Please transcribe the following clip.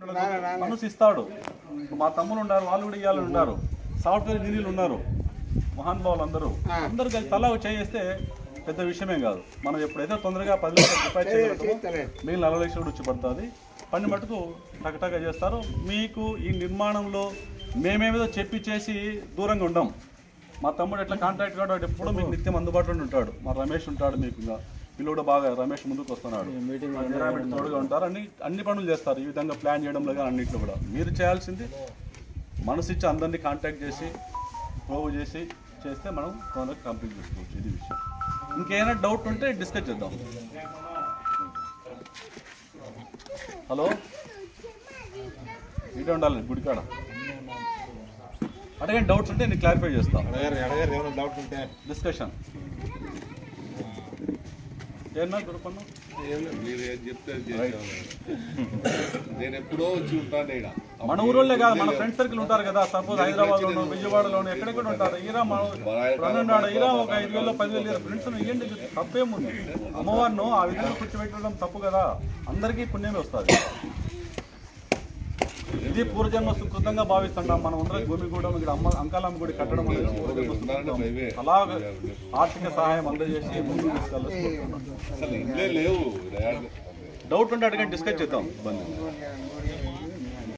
మనసు ఇస్తాడు. మా తమ్ములు ఉన్నారు, వాళ్ళు కూడా ఇవ్వాలని ఉన్నారు, సాఫ్ట్వేర్ ఇంజనీర్లు ఉన్నారు, మహానుభావులు అందరూ కలిసి తలా చేస్తే పెద్ద విషయమే కాదు. మనం ఎప్పుడైతే తొందరగా 10 లక్షలు డిపాజిట్ చేయగలుగుతామో మిగిలిన 40 లక్షలు వచ్చి పడుతుంది. పని మటుకు టకటగా చేస్తారు. మీకు ఈ నిర్మాణంలో మేమేదో చెప్పి చేసి దూరంగా ఉండం. మా తమ్ముడు ఎట్లా కాంట్రాక్ట్ కాడు ఎప్పుడూ మీకు నిత్యం అందుబాటులో ఉంటాడు. మా రమేష్ ఉంటాడు, మీకు ఇంకా వీళ్ళు కూడా బాగా రమేష్ ముందుకు వస్తున్నాడు, తోడుగా ఉంటారు. అన్ని పనులు చేస్తారు. ఈ విధంగా ప్లాన్ చేయడంలో కానీ అన్నింటిలో కూడా మీరు చేయాల్సింది మనసు ఇచ్చి అందరినీ కాంటాక్ట్ చేసి ప్రూవ్ చేసి చేస్తే మనం తొందరగా కంప్లీట్ చేసుకోవచ్చు. ఇది విషయం. ఇంకేమైనా డౌట్ ఉంటే డిస్కస్ చేద్దాం. హలో, ఇటే ఉండాలి గుడికాడ. అడగండి, డౌట్స్ ఉంటే నేను క్లారిఫై చేస్తాను. డిస్కషన్ ఏమన్నా దొరకన్నా మీరు ఏం చెప్తే నేను ఎప్పుడో వచ్చి ఉంటాను. ఇక్కడ మన ఊరోళ్ళే కాదు, మన ఫ్రెండ్ సర్కిల్ ఉంటారు కదా. సపోజ్ హైదరాబాద్లోను, విజయవాడలోను, ఎక్కడెక్కడ ఉంటారు. ఈరా ఈరా ఒక 5,000 10,000 ఫ్రెండ్స్ ఇవ్వండి, తప్పేముంది. అమ్మవారిను ఆ విధంగా కూర్చోబెట్టడం తప్పు కదా. అందరికీ పుణ్యమే వస్తుంది. ఇది పూర్వజన్మ సుకృతంగా భావిస్తున్నాం. మనం అందరం భూమి కూడా ఇక్కడ అంకాలమ్మ గుడి కట్టడం అనేది అలాగే ఆర్థిక సహాయం అందజేసి ముందుకు తీసుకెళ్ళాలి. లేవు డౌట్ ఉంటే అడిగి డిస్కస్ చేద్దాం. ఇబ్బంది